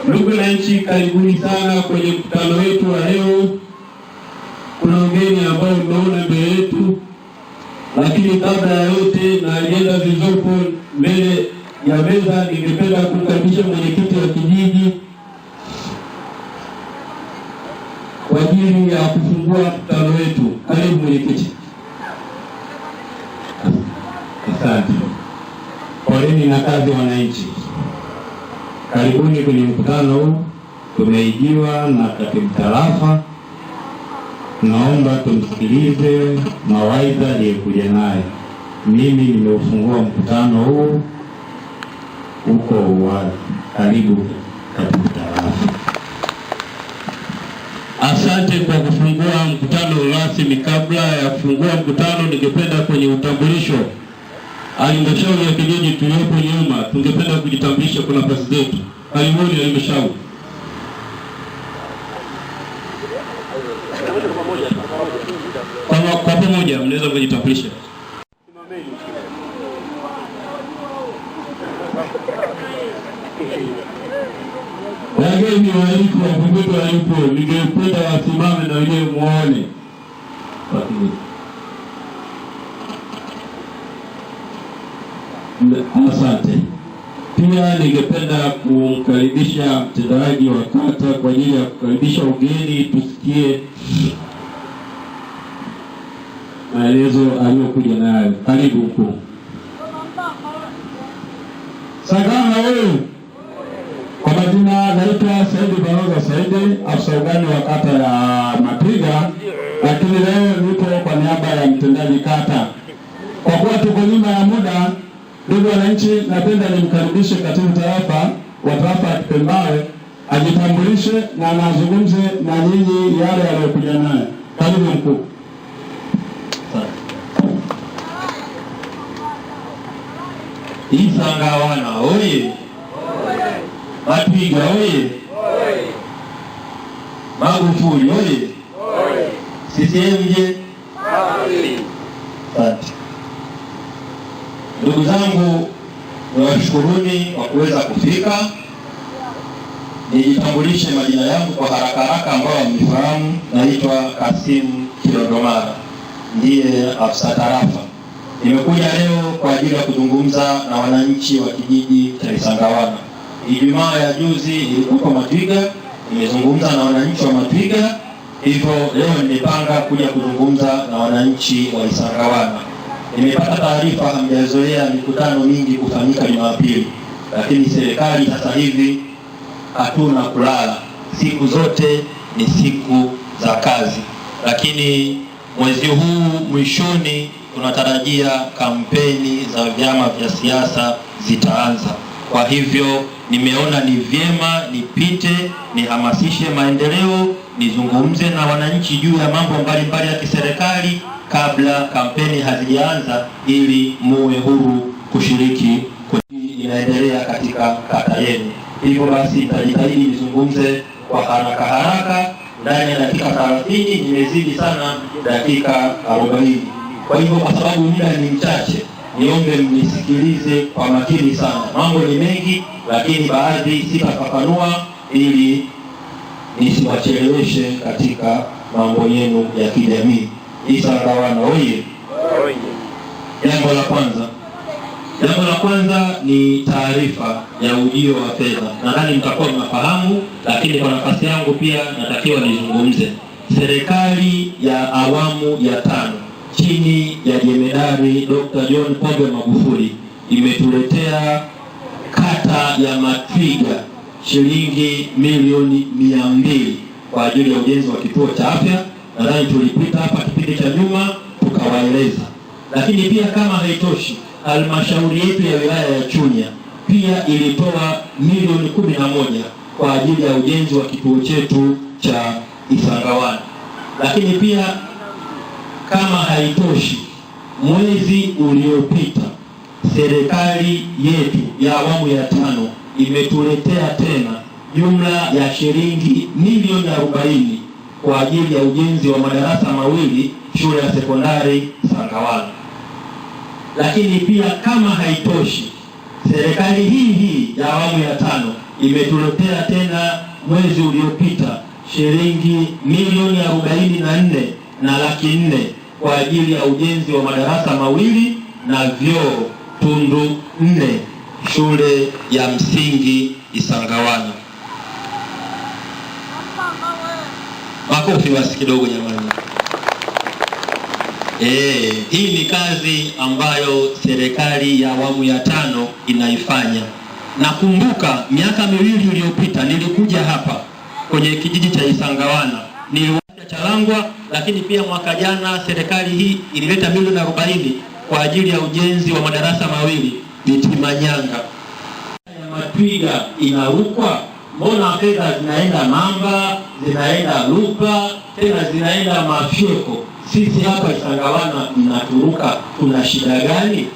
Ndugu wananchi, karibuni sana kwenye mkutano wetu wa leo. Kuna wageni ambao umeona mbele yetu, lakini kabla ya yote na ajenda zilizopo mbele ya meza, ningependa kumkaribisha mwenyekiti wa kijiji kwa ajili ya kufungua mkutano wetu. Karibu mwenyekiti. Asante. Poleni na kazi wananchi. Karibuni kwenye mkutano huu. Tumeijiwa na katibu tarafa. Naomba tumsikilize mawaidha aliyekuja naye. Mimi nimeufungua mkutano huu uko wazi. Karibu katibu tarafa. Asante kwa kufungua mkutano rasmi. Kabla ya kufungua mkutano, ningependa kwenye utambulisho halmashauri ya kijiji tuliyopo nyuma, tungependa kujitambulisha kwa nafasi zetu. Karibuni halmashauri. Kwa pamoja mnaweza kujitambulisha. Wageni waalikwa popote walipo, ningependa wasimame na wenyewe muone. Asante. Pia ningependa kumkaribisha mtendaji wa kata kwa ajili ya kukaribisha ugeni, tusikie maelezo aliyokuja nayo. Karibu mkuu. Sagana wewe. Kwa majina naitwa Saidi Baloza Saidi, afisa ugani wa kata ya Matwiga, lakini leo nipo kwa niaba ya mtendaji kata. Kwa kuwa tuko nyuma ya muda, ndugu wananchi, napenda nimkaribishe katibu tarafa wa tarafa ya Kipembawe ajitambulishe na anazungumze na nyinyi yale aliyokuja naye. Karibu mkuu. Isangawana oye! Matwiga oye! Magufuli oye! CCM je? Ndugu zangu, niwashukuruni kwa kuweza kufika. Nijitambulishe majina yangu kwa haraka ambao mnifahamu. Naitwa Kasim Kilondomara, ndiye afisa tarafa. Nimekuja leo kwa ajili ya kuzungumza na wananchi wa kijiji cha Isangawana. Ijumaa ya juzi nilikuwa Matwiga, nimezungumza na wananchi wa Matwiga, hivyo leo nimepanga kuja kuzungumza na wananchi wa Isangawana. Nimepata taarifa hamjazoea mikutano mingi kufanyika Jumapili, lakini serikali sasa hivi hatuna kulala, siku zote ni siku za kazi. Lakini mwezi huu mwishoni tunatarajia kampeni za vyama vya siasa zitaanza. Kwa hivyo nimeona ni vyema nipite, nihamasishe maendeleo, nizungumze na wananchi juu ya mambo mbalimbali ya kiserikali kabla kampeni hazijaanza, ili muwe huru kushiriki inaendelea katika kata yenu. Hivyo basi nitajitahidi nizungumze kwa haraka ndani ya dakika 30, nimezidi sana dakika 40. Kwa hivyo kwa sababu muda ni mchache, niombe mnisikilize kwa makini sana. Mambo ni mengi, lakini baadhi sitafafanua ili nisiwacheleweshe katika mambo yenu ya kijamii. Isangawana oye! Jambo la kwanza ni taarifa ya ujio wa fedha. Nadhani mtakuwa mnafahamu, lakini kwa nafasi yangu pia natakiwa nizungumze. Serikali ya awamu ya 5 chini ya Jemedari Dr. John Pombe Magufuli imetuletea kata ya Matwiga shilingi milioni 200 kwa ajili ya ujenzi wa kituo cha afya. Nadhani tulipita hapa kipindi cha nyuma tukawaeleza. Lakini pia kama haitoshi, halmashauri yetu ya wilaya ya Chunya pia ilitoa milioni 11 kwa ajili ya ujenzi wa kituo chetu cha Isangawana. Lakini pia kama haitoshi, mwezi uliopita serikali yetu ya awamu ya 5 imetuletea tena jumla ya shilingi milioni 40 kwa ajili ya ujenzi wa madarasa mawili shule ya sekondari Sangawana. Lakini pia kama haitoshi, serikali hii ya awamu ya 5 imetuletea tena mwezi uliopita shilingi milioni 44 na laki 4 kwa ajili ya ujenzi wa madarasa mawili na vyoo tundu 4 shule ya msingi Isangawana. Makofi basi kidogo jamani. Hii ni kazi ambayo serikali ya awamu ya 5 inaifanya. Nakumbuka miaka 2 iliyopita nilikuja hapa kwenye kijiji cha Isangawana, niliwacha Chalangwa, lakini pia mwaka jana serikali hii ilileta milioni 40 kwa ajili ya ujenzi wa madarasa mawili Bitimanyanga. Ya Matwiga inarukwa, mbona fedha zinaenda Mamba, zinaenda Lupa, tena zinaenda Mafyeko? Sisi hapa Isangawana mnaturuka, tuna shida gani?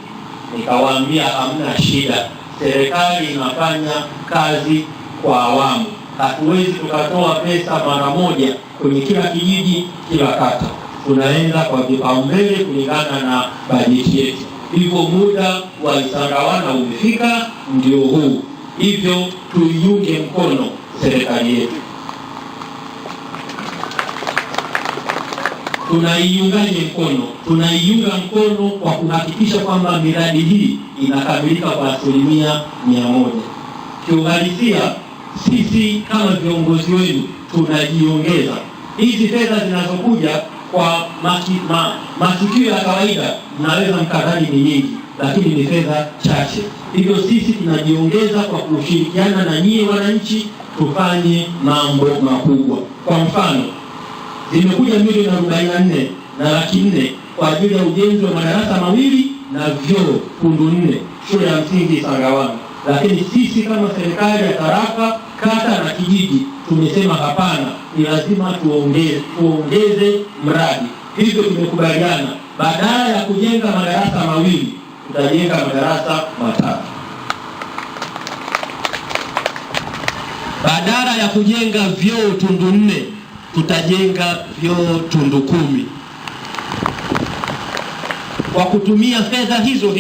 Nikawaambia hamna shida, serikali inafanya kazi kwa awamu. Hatuwezi tukatoa pesa mara moja kwenye kila kijiji, kila kata. Tunaenda kwa vipaumbele kulingana na bajeti yetu. Hivyo muda wa Isangawana umefika, ndio huu. Hivyo tuiunge mkono serikali yetu. Tunaiungaje mkono? Tunaiunga mkono kwa kuhakikisha kwamba miradi hii inakamilika kwa 100%. Kiuhalisia, sisi kama viongozi wenu tunajiongeza. Hizi fedha zinazokuja kwa matukio ya kawaida mnaweza mkadhani ni nyingi, lakini ni fedha chache. Hivyo sisi tunajiongeza kwa kushirikiana na nyie wananchi, tufanye mambo makubwa. Kwa mfano, zimekuja milioni 44 na laki 4 kwa ajili ya ujenzi wa madarasa mawili na vyoo tundu 4 shule ya msingi Isangawana. Lakini sisi kama serikali ya tarafa, kata na kijiji tumesema hapana, ni lazima tuongeze mradi. Hivyo tumekubaliana badala ya kujenga madarasa mawili tutajenga madarasa 3. Badala ya kujenga vyoo tundu 4 tutajenga vyoo tundu 10. Kwa kutumia fedha hizo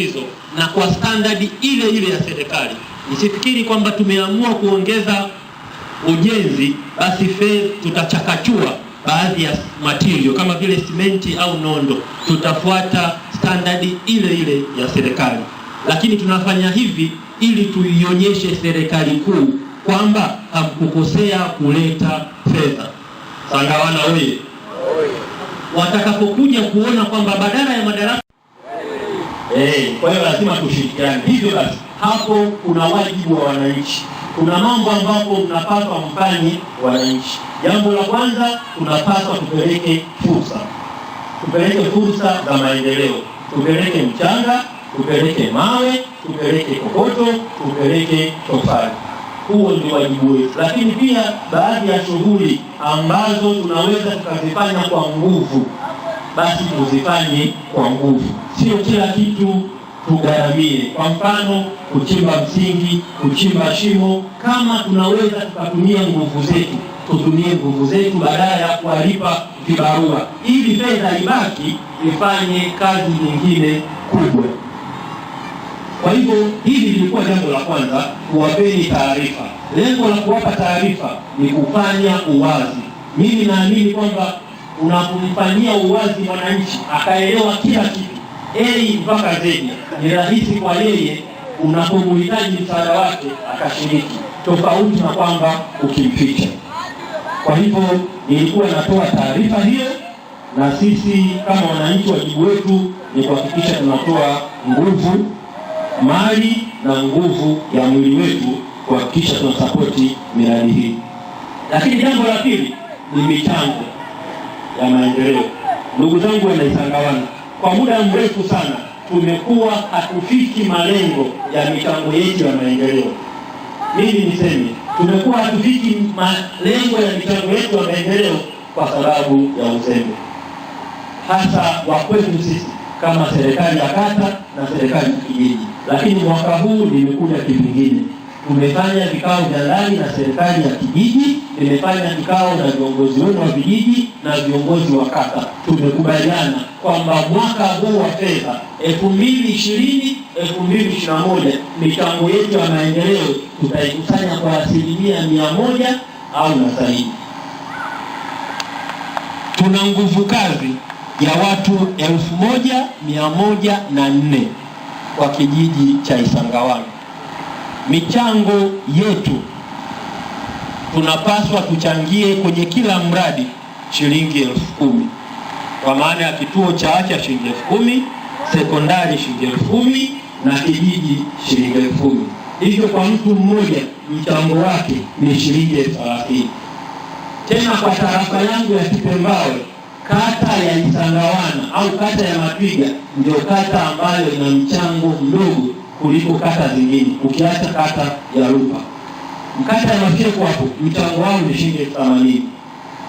na kwa standard ile ya serikali. Nisifikiri kwamba tumeamua kuongeza ujenzi basi tutachakachua baadhi ya material kama vile simenti au nondo. Tutafuata standard ile ya serikali. Lakini tunafanya hivi ili tuionyeshe serikali kuu kwamba hamkukosea kuleta fedha. Sangawana oye! Watakapokuja kuona kwamba badala ya madarasa kwa hiyo lazima tushirikiane. Hivyo basi hapo kuna wajibu wa wananchi. Kuna mambo ambapo mnapaswa mfanye wananchi. Jambo la kwanza, tunapaswa tupeleke fursa za maendeleo. Tupeleke mchanga, tupeleke mawe, tupeleke kokoto, tupeleke tofali. Huo ndio wajibu wetu. Lakini pia baadhi ya shughuli ambazo tunaweza tukazifanya kwa nguvu, basi tuzifanye kwa nguvu. Sio kila kitu tugharamie. Kwa mfano, kuchimba msingi, kuchimba shimo, kama tunaweza tukatumia nguvu zetu, tutumie nguvu zetu badala ya kuwalipa vibarua, ili fedha ibaki ifanye kazi nyingine kubwa. Kwa hivyo hili lilikuwa jambo la kwanza, kuwapeni taarifa. Lengo la kuwapa taarifa ni kufanya uwazi. Mimi naamini kwamba unapomfanyia uwazi mwananchi akaelewa kila kitu A mpaka Z, ni rahisi kwa yeye unapomhitaji msaada wake akashiriki, tofauti na kwamba ukimficha. Kwa hivyo nilikuwa natoa taarifa hiyo, na sisi kama wananchi wajibu wetu ni kuhakikisha tunatoa nguvu, mali na nguvu ya mwili wetu kuhakikisha tunasapoti miradi hii. Lakini jambo la pili ni michango ya maendeleo. Ndugu zangu wana Isangawana, kwa muda mrefu sana tumekuwa hatufiki malengo ya michango yetu ya maendeleo. Mimi niseme tumekuwa hatufiki malengo ya michango yetu ya maendeleo kwa sababu ya uzembe, hasa wa kwetu sisi kama serikali ya kata na serikali ya kijiji. Lakini mwaka huu nimekuja kipingine. Tumefanya vikao vya ndani na serikali ya kijiji, tumefanya vikao na viongozi wenu wa vijiji na viongozi wa kata. Tumekubaliana kwamba mwaka huu wa fedha 2020-2021 michango yetu ya maendeleo tutaikusanya kwa 100% au na zaidi. Tuna nguvu kazi ya watu 1104 kwa kijiji cha Isangawani. Michango yetu tunapaswa tuchangie kwenye kila mradi shilingi 10,000. Kwa maana ya kituo cha afya shilingi 10,000, sekondari shilingi 10,000 na kijiji shilingi 10,000. Hivyo kwa mtu mmoja mchango wake ni shilingi 30,000. Tena kwa tarafa yangu ya Kipembawe, kata ya Isangawana au kata ya Matwiga ndio kata ambayo ina mchango mdogo kuliko kata zingine, ukiacha kata ya Lupa. Kata ya Mafyeko hapo mchango wao ni shilingi 80,000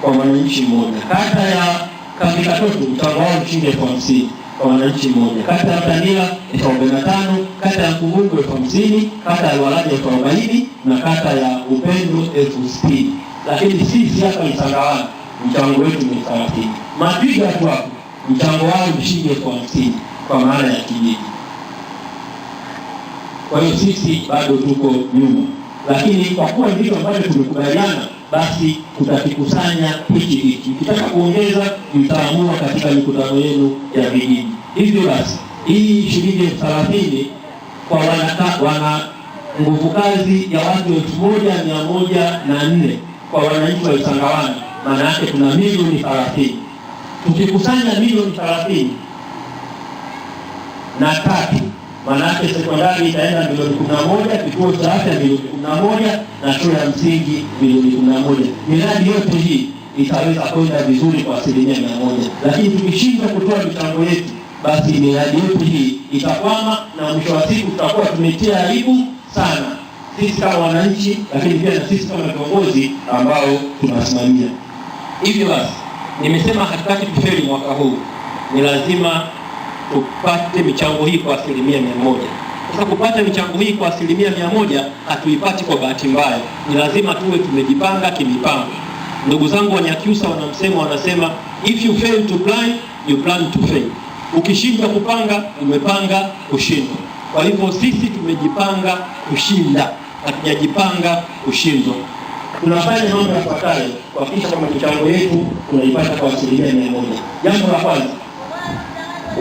kwa mwananchi mmoja. Kata ya Kamikatoto mchango wao ni shilingi 50,000 kwa mwananchi mmoja. Kata ya Tanila 45,000, kata ya Kungungu 50,000, kata ya Walaje 40,000 na kata ya Upendo 60,000. Lakini sisi hapa Isangawana mchango wetu ni 30,000. Matwiga tu hapo mchango wao ni shilingi 50,000 kwa maana ya kijiji. Kwa hiyo sisi bado tuko nyuma, lakini kwa kuwa ndivyo ambavyo tumekubaliana, basi tutakikusanya hiki. Ukitaka kuongeza mtaamua katika mikutano yenu ya vijiji. Hivyo basi hii shilingi 30,000 kwa wana nguvu kazi ya watu 1104 kwa wananchi wa Isangawana, maana yake tuna milioni 30. Tukikusanya milioni 30 na 3, manake sekondari itaenda milioni 11, kituo cha afya milioni 11 na shule ya msingi milioni 11. Miradi yote hii itaweza kwenda vizuri kwa 100%. Lakini tukishindwa kutoa michango yetu, basi miradi yote hii itakwama na mwisho wa siku tutakuwa tumetia aibu sana sisi kama wananchi, lakini pia na sisi kama viongozi ambao tunasimamia. Hivyo basi nimesema hatutaki kufeli mwaka huu, ni lazima tupate michango hii kwa 100%. Sasa kupata michango hii kwa 100% hatuipati kwa bahati mbaya, ni lazima tuwe tumejipanga kimipango. Ndugu zangu wa Nyakyusa wanasema if you fail to plan, you plan to fail. Ukishindwa kupanga, umepanga kushindwa. Kwa hivyo sisi tumejipanga kushinda, hatujajipanga kushindwa. Tunafanya mambo yafuatayo kuhakikisha kwamba michango yetu tunaipata kwa 100%. Jambo la kwanza,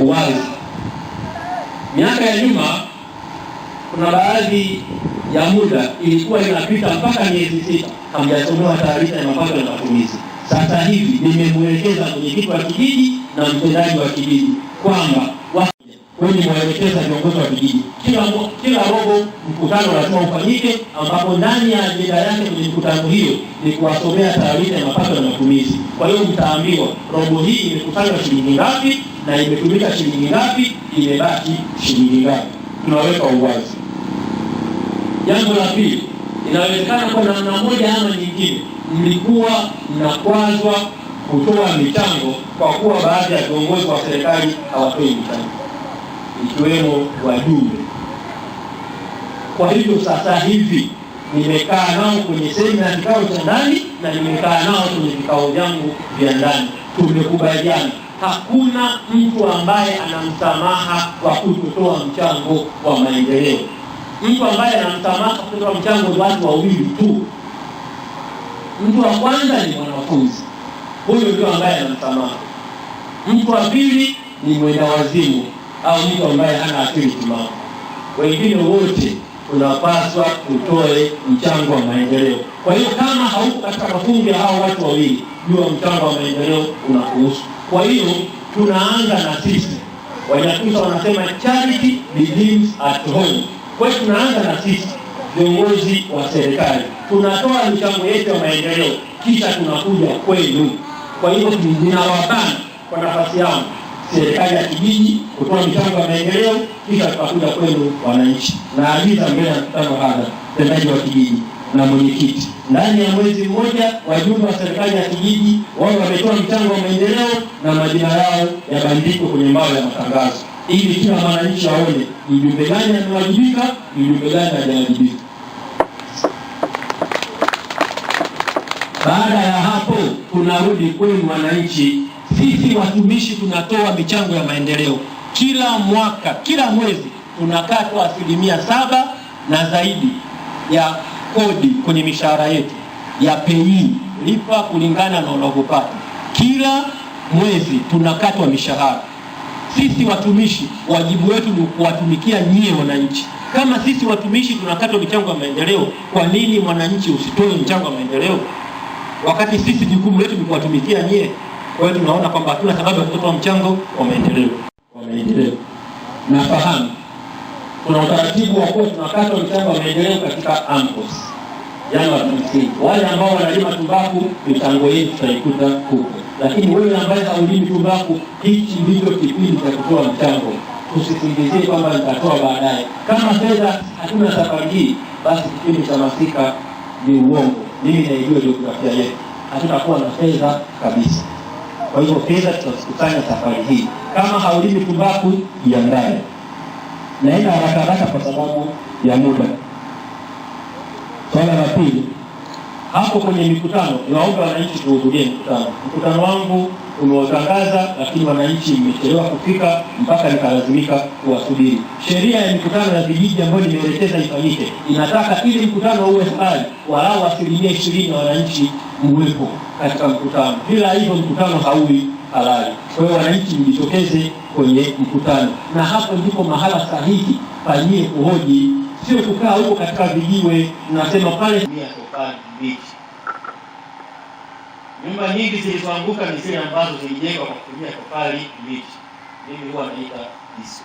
uwazi. Miaka ya nyuma kuna baadhi ya muda ilikuwa inapita mpaka miezi 6 hamjasomewa taarifa ya mapato na matumizi. Sasa hivi nimemwelekeza mwenyekiti wa kijiji na mtendaji wa kijiji kwamba mwelekeza viongozi wa vijiji kila robo mkutano lazima ufanyike, ambapo ndani ya ajenda yake kwenye mkutano hiyo ni kuwasomea taarifa ya mapato na matumizi. Kwa hiyo mtaambiwa robo hii imekusanywa shilingi ngapi na imetumika shilingi ngapi, imebaki shilingi ngapi. Tunaweka uwazi. Jambo la pili, inawezekana kwa namna moja ama nyingine mlikuwa mnakwazwa kutoa michango kwa kuwa baadhi ya viongozi wa serikali hawatoi michango, ikiwemo wajumbe. Kwa hivyo sasa hivi nimekaa nao kwenye semina kikao cha ndani na nimekaa nao kwenye vikao vyangu vya ndani. Tumekubaliana hakuna mtu ambaye ana msamaha wa kutoa mchango wa maendeleo. Mtu ambaye ana msamaha wa kutoa mchango ni watu wawili tu. Mtu wa kwanza ni mwanafunzi, huyo ndio ambaye ana msamaha. Mtu wa pili ni mwenda wazimu au mtu ambaye hana akili timamu. Wengine wote tunapaswa kutoe mchango wa maendeleo. Kwa hiyo kama hauko katika mafungu ya hao watu wawili, jua mchango wa maendeleo unakuhusu. Kwa hiyo tunaanza na sisi. Wanyakyusa wanasema charity begins at home. Kwa hiyo tunaanza na sisi viongozi wa serikali, tunatoa michango yetu ya maendeleo, kisha tunakuja kwenu. Kwa hiyo ninawabana kwa nafasi yangu serikali ya kijiji kutoa michango ya maendeleo, kisha tutakuja kwenu wananchi. Na agiza mbele ya mkutano hapa mtendaji wa kijiji na mwenyekiti, ndani ya mwezi mmoja wajumbe wa serikali ya kijiji wao wametoa mchango wa maendeleo na majina yao yabandikwe kwenye mbao ya matangazo, ili kila mwananchi aone mjumbe gani amewajibika, mjumbe gani hajawajibika. Baada ya hapo tunarudi kwenu wananchi. Sisi watumishi tunatoa michango ya maendeleo kila mwaka, kila mwezi tunakatwa 7% na zaidi ya kodi kwenye mishahara yetu ya pei, lipa kulingana na unavyopata. Kila mwezi tunakatwa mishahara. Sisi watumishi wajibu wetu ni kuwatumikia nyie wananchi. Kama sisi watumishi tunakatwa michango ya maendeleo, kwa nini mwananchi usitoe mchango wa maendeleo wakati sisi jukumu letu ni kuwatumikia nyie? Kwa hiyo tunaona kwamba hatuna sababu ya kutoa mchango wa maendeleo. Nafahamu kuna utaratibu wa kuwa tunakatwa mchango wa maendeleo katika AMCOS. Jambo la msingi, wale ambao wanalima tumbaku michango yetu tutaikuta huko. Lakini wewe ambaye haulimi tumbaku, hichi ndicho kipindi cha kutoa mchango. Tusisingizie kwamba nitatoa baadaye. Kama fedha hatuna safari hii, basi kipindi cha masika ni uongo. Mimi naijua jiografia yetu, hatutakuwa na fedha kabisa. Kwa hivyo fedha tutakusanya safari hii. Kama haulimi tumbaku, jiandae. Naenda haraka kwa sababu ya muda. Swala la pili, hapo kwenye mikutano, naomba wananchi tuhudhurie mikutano. Mkutano wangu umeutangaza, lakini wananchi mmechelewa kufika mpaka nikalazimika kuwasubiri. Sheria ya mikutano ya vijiji ambayo nimeelekeza ifanyike inataka ili mkutano uwe halali, walau 20% ya wananchi muwepo katika mkutano. Bila hivyo mkutano hauwi halali. Kwa hiyo wananchi mjitokeze kwenye mkutano, na hapo ndipo mahala sahihi panyie kuhoji, sio kukaa huko katika vijiwe nasema pale tofali mbichi. Nyumba nyingi zilizoanguka ni zile ambazo zilijengwa kwa kutumia tofali mbichi. Mimi huwa naita disu,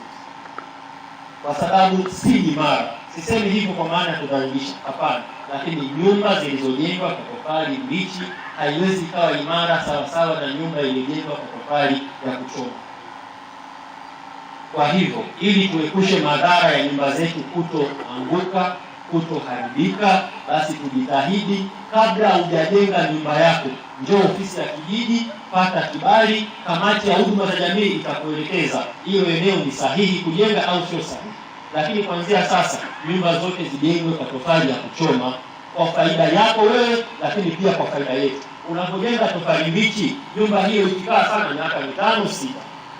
kwa sababu si imara. Sisemi hivyo kwa maana ya kudhalilisha, hapana, lakini nyumba zilizojengwa kwa tofali mbichi haiwezi kawa imara sawa sawa na nyumba iliyojengwa kwa tofali ya kuchoma. Kwa hivyo ili tuepushe madhara ya nyumba zetu kutoanguka, kutoharibika, basi tujitahidi kabla hujajenga nyumba yako, njoo ofisi ya kijiji, pata kibali, kamati ya huduma za jamii itakuelekeza hiyo eneo ni sahihi kujenga au sio sahihi. Lakini kuanzia sasa nyumba zote zijengwe kwa tofali ya kuchoma kwa faida yako wewe, lakini pia kwa faida yetu. Unapojenga tofali mbichi, nyumba hiyo ikikaa sana miaka 5-6,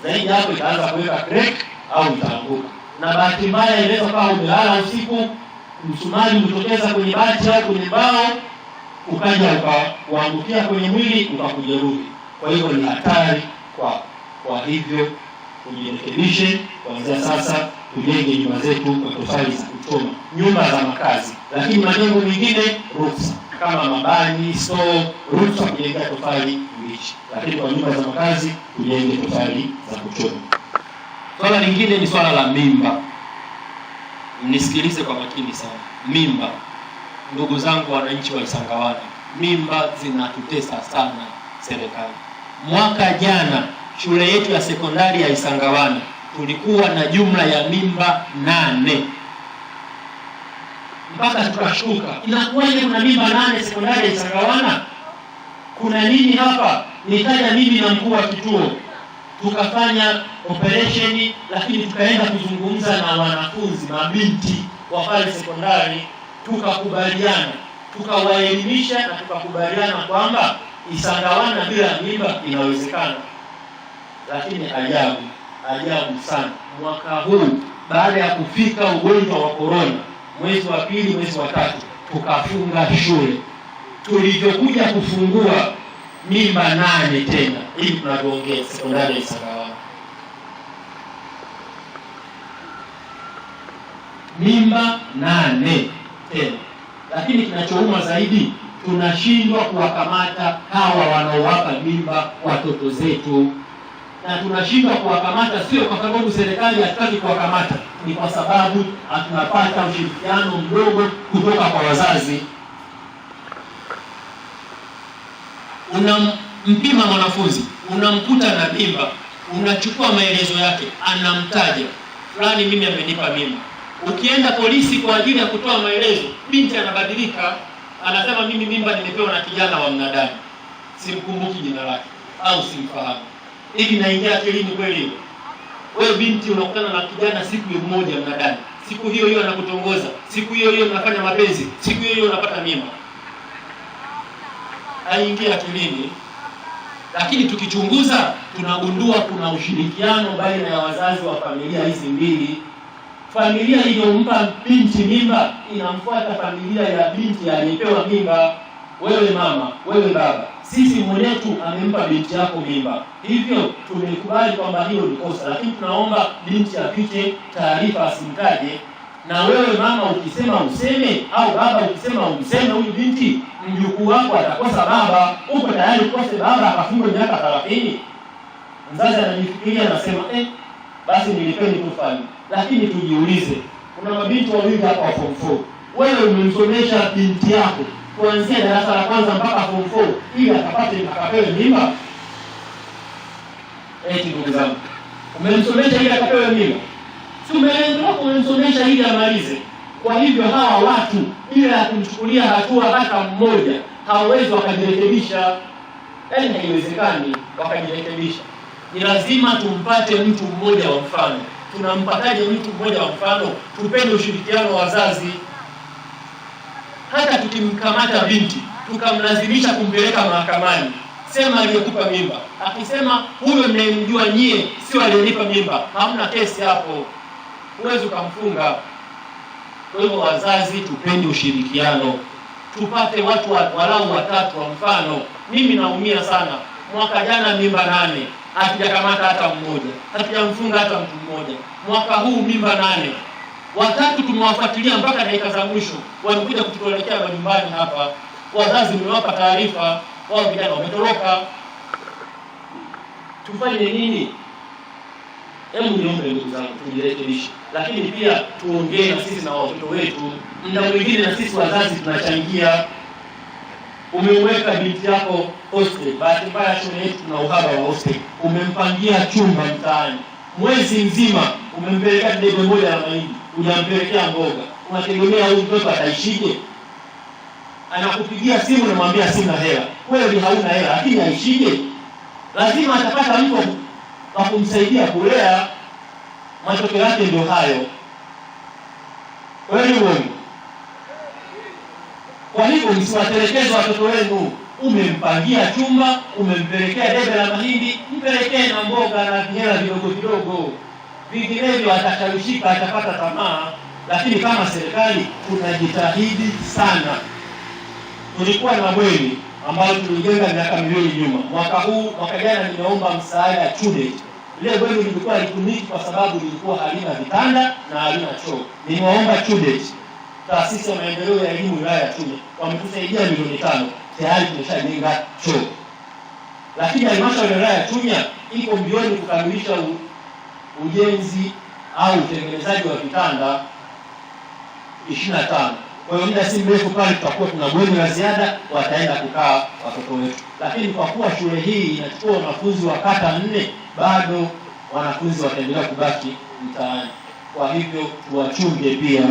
zaidi hapo itaanza kuweka crack au itaanguka. Na bahati mbaya inaweza kama umelala usiku, msumari utokeza kwenye bati au kwenye mbao, ukaja ukaangukia kwenye mwili ukakujeruhi. Kwa hivyo ni hatari kwa hivyo tujirekebishe kuanzia sasa, tujenge nyumba zetu kwa tofali za kuchoma, nyumba za makazi. Lakini majengo mengine ruhusa, kama mabani, store, ruhusa kujenga tofali mbichi. Lakini kwa nyumba za makazi tujenge tofali za kuchoma. Swala lingine ni swala la mimba. Mnisikilize kwa makini sana. Mimba, ndugu zangu wananchi wa Isangawana, mimba zinatutesa sana serikali. Mwaka jana shule yetu ya sekondari ya Isangawana tulikuwa na jumla ya mimba 8. Mpaka tukashuka, inakuwaje kuna mimba 8 sekondari ya Isangawana? Kuna nini hapa? Nikaja mimi na mkuu wa kituo, tukafanya operation, lakini tukaenda kuzungumza na wanafunzi mabinti wa pale sekondari, tukakubaliana, tukawaelimisha na tukakubaliana kwamba Isangawana bila mimba inawezekana. Lakini ajabu sana, mwaka huu baada ya kufika ugonjwa wa corona, mwezi wa 2, mwezi wa 3, tukafunga shule. Tulivyokuja kufungua mimba 8 tena, ili tunavyoongea sekondari ya Isangawana, mimba 8 tena. Lakini kinachouma zaidi, tunashindwa kuwakamata hawa wanaowapa mimba watoto zetu. Na tunashindwa kuwakamata sio kwa sababu serikali hataki kuwakamata, ni kwa sababu tunapata ushirikiano mdogo kutoka kwa wazazi. Unampima mwanafunzi, unamkuta na mimba, unachukua maelezo yake, anamtaja fulani, mimi amenipa mimba. Ukienda polisi kwa ajili ya kutoa maelezo, binti anabadilika, anasema mimi mimba nimepewa na kijana wa mnadani, simkumbuki jina lake au simfahamu. Hivi naingia akilini kweli? Wewe binti unakutana na kijana siku moja mnadani, siku hiyo hiyo anakutongoza, siku hiyo hiyo mnafanya mapenzi, siku hiyo hiyo unapata mimba. haingia akilini. Lakini tukichunguza tunagundua kuna ushirikiano baina ya wazazi wa familia hizi mbili. Familia iliyompa binti mimba inamfuata familia ya binti aliyepewa mimba. Wewe mama, wewe baba, sisi mwenetu amempa binti yako mimba, hivyo tumekubali kwamba hiyo ni kosa, lakini tunaomba binti apite taarifa asimtaje. Na wewe mama ukisema useme, au baba ukisema useme, huyu binti mjukuu wako atakosa baba. Uko tayari kukose baba akafungwa miaka 30? Mzazi anajifikiria anasema basi nilipeni tufanye. Lakini tujiulize, kuna mabinti wawili hapa wa form 4. Wewe umemsomesha binti yako kuanzia darasa la kwanza mpaka form 4 ili akapewe mimba? Ndugu zangu, umemsomesha ili akapewe mimba? Si umemsomesha ili amalize? Kwa hivyo hawa watu bila ya kumchukulia hatua hata mmoja hawawezi wakajirekebisha. Haiwezekani wakajirekebisha. Ni lazima tumpate mtu mmoja wa mfano. Tunampataje mtu mmoja wa mfano? Tupende ushirikiano wa wazazi. Hata tukimkamata binti tukamlazimisha kumpeleka mahakamani, sema aliyekupa mimba, akisema huyo mnayemjua nyie sio aliyenipa mimba, hamna kesi hapo, huwezi kumfunga. Kwa hivyo wazazi, tupende ushirikiano, tupate watu walau watatu wa mfano. Mimi naumia sana, mwaka jana mimba 8, hatujakamata hata mmoja, hatujamfunga hata mtu mmoja. Mwaka huu mimba 8, watatu tumewafuatilia mpaka dakika za mwisho, walikuja kutuelekea majumbani hapa. Wazazi nimewapa taarifa, wao vijana wametoroka. Tufanye nini? Hebu niombe ndugu zangu tujirekebishe, lakini pia tuongee na sisi na watoto wetu. Muda mwingine na sisi wazazi tunachangia. Umemweka binti yako hostel, bahati mbaya shule yetu tuna uhaba wa hostel. Umempangia chumba mtaani, mwezi mzima umempelekea debe moja la mahindi, hujampelekea mboga. Unategemea huyu mtoto ataishije? Anakupigia simu na mwambia sina hela. Kweli hauna hela, lakini aishije? Lazima atapata mtu wa kumsaidia kulea. Matokeo yake ndio hayo. Kweli wewe. Kwa hivyo msiwatelekeze watoto wenu. Umempangia chumba, umempelekea debe la mahindi, mpelekee na mboga na hela vidogo vidogo. Vinginevyo atashawishika, atapata tamaa. Lakini kama serikali tunajitahidi sana. Tulikuwa na bweni ambalo tulijenga miaka miwili nyuma. Mwaka jana nimeomba msaada CHUDET. Ile bweni lilikuwa litumiki kwa sababu lilikuwa halina vitanda na halina choo. Nimeomba CHUDET, taasisi ya maendeleo ya elimu wilaya ya Chunya, wametusaidia milioni 5. Tayari tumeshajenga choo. Lakini halmashauri ya wilaya ya Chunya iko mbioni kukamilisha ujenzi au utengenezaji wa vitanda 25. Kwa hiyo muda si mrefu pale tutakuwa tuna bweni la ziada, wataenda kukaa watoto wetu. Lakini kwa kuwa shule hii inachukua wanafunzi wa kata 4, bado wanafunzi wataendelea kubaki mtaani. Kwa hivyo tuwachunge pia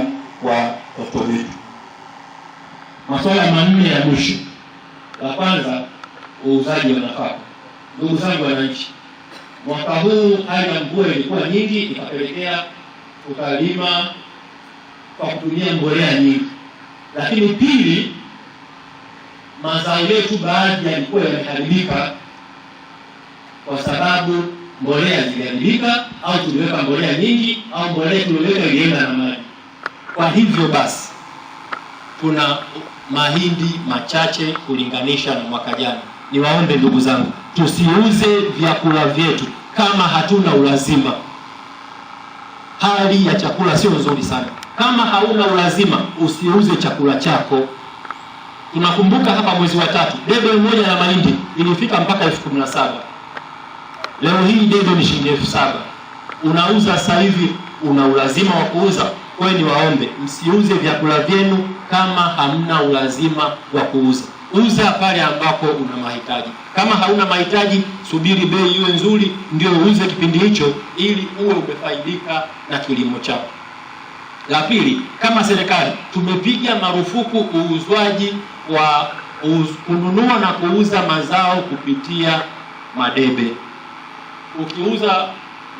watoto wetu. Masuala 4 ya mwisho. La kwanza, uuzaji wa nafaka. Ndugu zangu wananchi, mwaka huu hali ya mvua ilikuwa nyingi, ikapelekea tukalima kwa kutumia mbolea nyingi. Lakini pili, mazao yetu baadhi yalikuwa yameharibika kwa sababu mbolea ziliharibika, au tuliweka mbolea nyingi, au mbolea tuliweka ilienda na maji. Kwa hivyo basi tuna mahindi machache kulinganisha na mwaka jana. Niwaombe ndugu zangu, tusiuze vyakula vyetu kama hatuna ulazima. Hali ya chakula sio nzuri sana. Kama hauna ulazima usiuze chakula chako. Tunakumbuka hapa mwezi wa 3, debe moja la mahindi ilifika mpaka 17,000. Leo hii debe ni shilingi 7,000. Unauza sasa hivi, una ulazima wa kuuza. Kwa hiyo niwaombe msiuze vyakula vyenu kama hamna ulazima wa kuuza. Uza pale ambako una mahitaji. Kama hauna mahitaji, subiri bei iwe nzuri ndio uuze kipindi hicho, ili uwe umefaidika na kilimo chako. La pili, kama serikali tumepiga marufuku uuzwaji wa kununua na kuuza mazao kupitia madebe. Ukiuza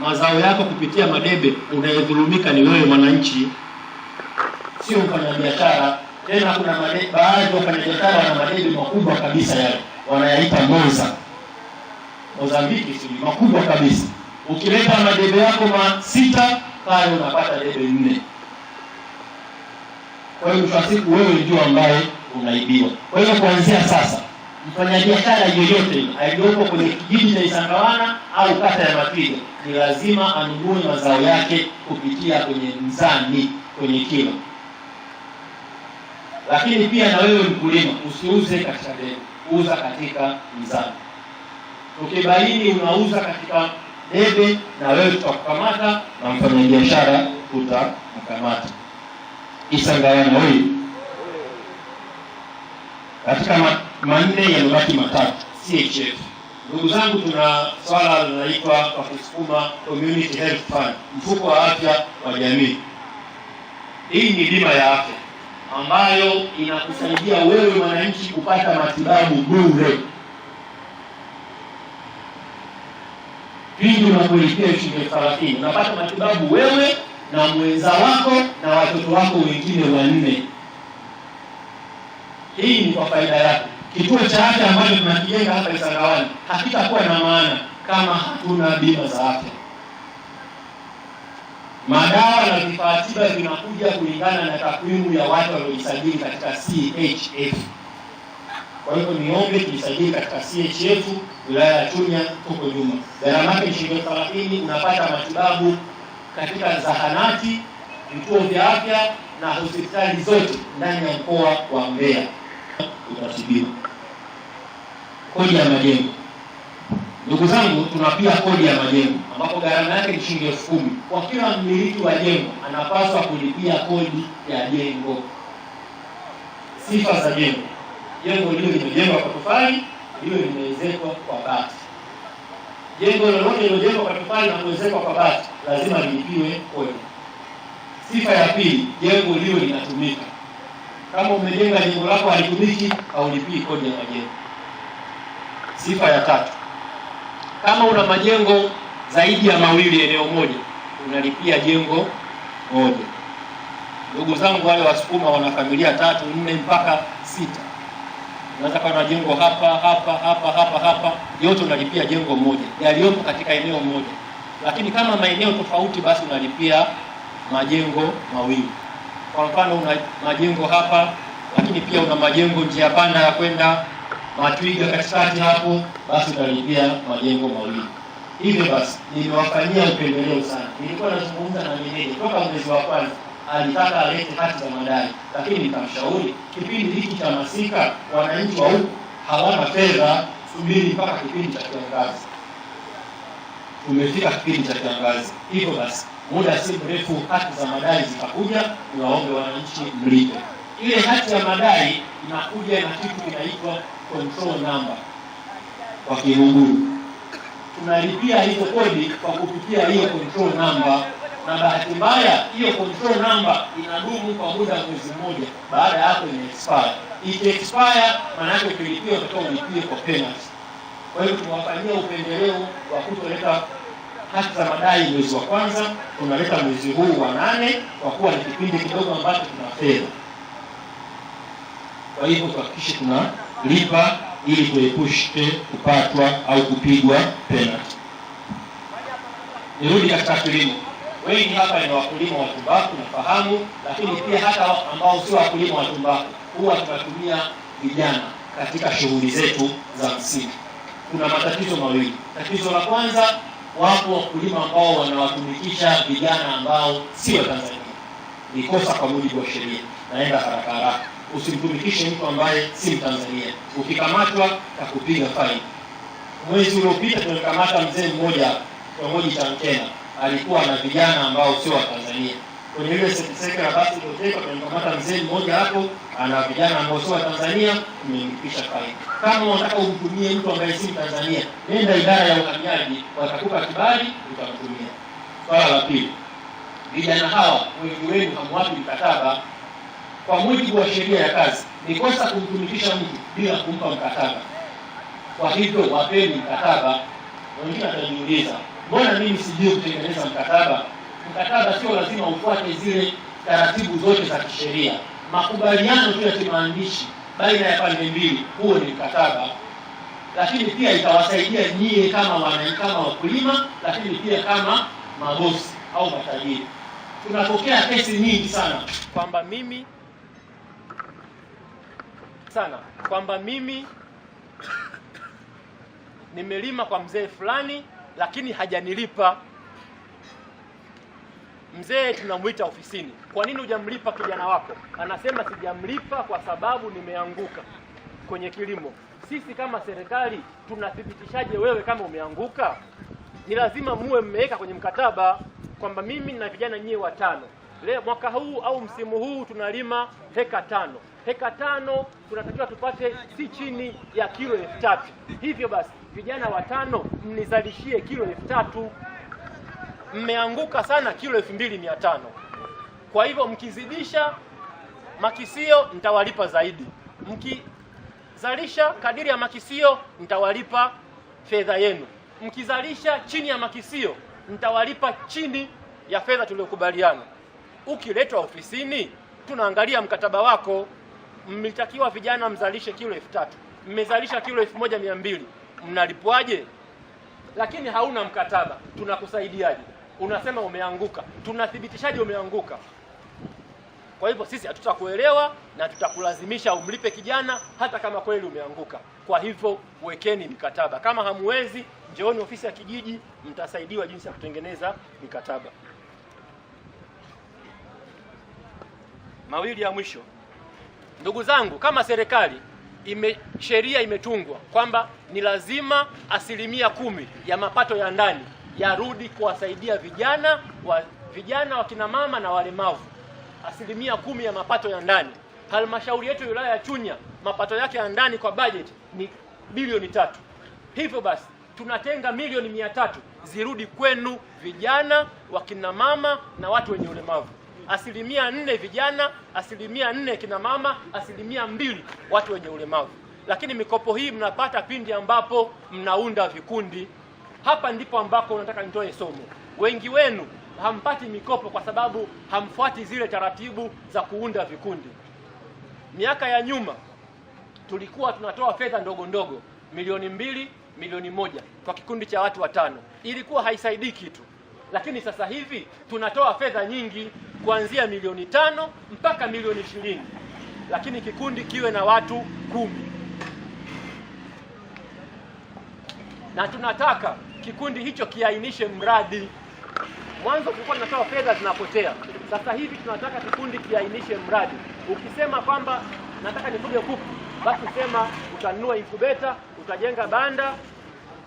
mazao yako kupitia madebe, unayedhulumika ni wewe mwananchi, sio mfanyabiashara. Tena kuna baadhi ya wafanyabiashara wana madebe makubwa kabisa yale, wanayaita moza. Mozambiki si makubwa kabisa. Ukileta madebe yako 6 pale unapata debe 4. Kwa hiyo kwa siku wewe ndio ambaye unaibiwa. Kwa hiyo kuanzia sasa mfanyabiashara yeyote aliyoko kwenye kijiji cha Isangawana au kata ya Mapiga ni lazima anunue mazao yake kupitia kwenye mzani, kwenye kilo. Lakini pia na wewe mkulima usiuze katika debe, uza katika mzani. Ukibaini unauza katika debe, na wewe tutakukamata na mfanyabiashara tutamkamata. Isangawana wewe. Katika manne yamebaki 3 CHF. Ndugu zangu, tuna swala linaloitwa kwa Kisukuma Community Health Fund, mfuko wa afya wa jamii. Hii ni bima ya afya ambayo inakusaidia wewe mwananchi kupata matibabu bure. Pindi unapolipia shilingi 30 unapata matibabu wewe na mwenza wako na watoto wako wengine 4. Hii ni kwa faida yako. Kituo cha afya ambacho tunakijenga hapa Isangawana hakitakuwa na maana kama hatuna bima za afya. Madawa na vifaa tiba vinakuja kulingana na takwimu ya watu waliojisajili katika CHF. Kwa hiyo niombe tujisajili katika CHF wilaya ya Chunya huko nyuma. Gharama yake shilingi 30, unapata matibabu katika zahanati, vituo vya afya na hospitali zote ndani ya mkoa wa Mbeya. Utatibiwa. Kodi ya majengo. Ndugu zangu, tunapia kodi ya majengo ambapo gharama yake ni shilingi 10,000. Kwa kila mmiliki wa jengo anapaswa kulipia kodi ya jengo. Sifa za jengo. Jengo hilo limejengwa kwa tofali, hilo limeezekwa kwa bati. Jengo lolote lililojengwa kwa tofali na kuezekwa kwa bati lazima lilipiwe kodi. Sifa ya pili, jengo hilo linatumika. Kama umejenga jengo lako halitumiki, haulipii kodi ya majengo. Sifa ya tatu, kama una majengo zaidi ya 2 eneo moja, unalipia jengo moja. Ndugu zangu, wale Wasukuma wana familia 3, 4 mpaka 6. Unaweza kuwa na jengo hapa, yote unalipia jengo moja yaliyopo katika eneo moja. Lakini kama maeneo tofauti, basi unalipia majengo 2. Kwa mfano una majengo hapa, lakini pia una majengo njia panda ya kwenda Matwiga katikati hapo, basi utalipia majengo 2. Hivyo basi nimewafanyia upendeleo sana. Nilikuwa nazungumza na meneja toka mwezi wa kwanza, alitaka alete hati za madai, lakini nikamshauri kipindi hiki cha masika wananchi wa huku hawana fedha, subiri mpaka kipindi cha kiangazi. Tumefika kipindi cha kiangazi. Hivyo basi muda si mrefu hati za madai zitakuja, tunaombe wananchi mlipe. Ile hati ya madai inakuja na kitu kinaitwa control number kwa Kiruguru. Tunalipia hizo kodi kwa kupitia hiyo control number, na bahati mbaya hiyo control number inadumu kwa muda wa mwezi mmoja, baada ya hapo ina expire. Iki expire maana yake ukilipia utakuwa ulipie kwa penalty. Kwa hiyo tunawafanyia upendeleo wa kutoleta hati za madai mwezi wa kwanza, tunaleta mwezi huu wa 8 kwa kuwa ni kipindi kidogo ambacho tuna fedha. Kwa hivyo tuhakikishe tunalipa ili tuepushe kupatwa au kupigwa penalty. Nirudi katika kilimo. Wengi hapa ni wakulima wa tumbaku, nafahamu, lakini pia hata ambao sio wakulima wa tumbaku huwa tunatumia vijana katika shughuli zetu za msingi. Kuna matatizo mawili. Tatizo la kwanza, wapo wakulima ambao wanawatumikisha vijana ambao si wa Tanzania. Ni kosa kwa mujibu wa sheria. Naenda haraka. Usimtumikishe mtu ambaye si Mtanzania. Ukikamatwa takupiga faini. Mwezi uliopita tulikamata mzee mmoja kitongoji cha Mkena, alikuwa na vijana ambao sio wa Tanzania. Kwenye ile sekta na basi iliyoteka tulikamata mzee mmoja hapo ana vijana ambao sio wa Tanzania, tumempisha faini. Kama unataka umtumie mtu ambaye si Tanzania, nenda idara ya uhamiaji, watakupa kibali, utamtumia. Swala la pili, vijana hawa wengi wenu hamwapi mkataba. Kwa mujibu wa sheria ya kazi, ni kosa kumtumikisha mtu bila kumpa mkataba. Kwa hivyo wapeni mkataba. Wengine watajiuliza, mbona mimi sijui kutengeneza mkataba? Mkataba sio lazima ufuate zile taratibu zote za kisheria. makubaliano tu ya kimaandishi baina ya pande mbili, huo ni mkataba. Lakini pia itawasaidia nyie kama wakulima, lakini pia kama mabosi au matajiri. Tunapokea kesi nyingi sana kwamba mimi nimelima kwa mzee fulani lakini hajanilipa. Mzee tunamuita ofisini, kwa nini hujamlipa kijana wako? Anasema sijamlipa kwa sababu nimeanguka kwenye kilimo. Sisi kama serikali tunathibitishaje wewe kama umeanguka? Ni lazima muwe mmeweka kwenye mkataba kwamba mimi na vijana nyie 5 leo mwaka huu au msimu huu tunalima heka 5. Heka 5 tunatakiwa tupate si chini ya kilo 3000. Hivyo basi vijana 5 mnizalishie kilo 3000. Mmeanguka sana kilo 2500. Kwa hivyo mkizidisha makisio nitawalipa zaidi. Mkizalisha kadiri ya makisio nitawalipa fedha yenu. Mkizalisha chini ya makisio nitawalipa chini ya fedha tuliyokubaliana. Ukiletwa ofisini tunaangalia mkataba wako. Mlitakiwa vijana mzalishe kilo 3000. Mmezalisha kilo 1200. Mnalipwaje? Lakini hauna mkataba. Tunakusaidiaje? Unasema umeanguka. Tunathibitishaje umeanguka? Kwa hivyo sisi hatutakuelewa na tutakulazimisha umlipe kijana hata kama kweli umeanguka. Kwa hivyo wekeni mikataba. Kama hamuwezi, njooni ofisi ya kijiji, mtasaidiwa jinsi ya kutengeneza mikataba. Mawili ya mwisho. Ndugu zangu, kama serikali sheria imetungwa kwamba ni lazima 10% ya mapato ya ndani yarudi kuwasaidia vijana, wakina mama na walemavu. 10% ya mapato ya ndani. Halmashauri yetu wilaya ya Chunya mapato yake ya ndani kwa budget ni bilioni 3. Hivyo basi tunatenga milioni 300 zirudi kwenu vijana, wakina mama na watu wenye ulemavu. 4% vijana, 4% kina mama, 2% watu wenye ulemavu. Lakini mikopo hii mnapata pindi ambapo mnaunda vikundi. Hapa ndipo ambako nataka nitoe somo. Wengi wenu hampati mikopo kwa sababu hamfuati zile taratibu za kuunda vikundi. Miaka ya nyuma tulikuwa tunatoa fedha ndogo ndogo, 2 milioni 1 kwa kikundi cha watu 5. Ilikuwa haisaidii kitu. Lakini sasa hivi tunatoa fedha nyingi kuanzia 5 milioni mpaka 20 milioni. Lakini kikundi kiwe na watu 10. Na tunataka kikundi hicho kiainishe mradi. Mwanzo tulikuwa tunatoa fedha zinapotea. Sasa hivi tunataka kikundi kiainishe mradi. Ukisema kwamba nataka nifuge kuku, basi sema utanunua incubator, utajenga banda,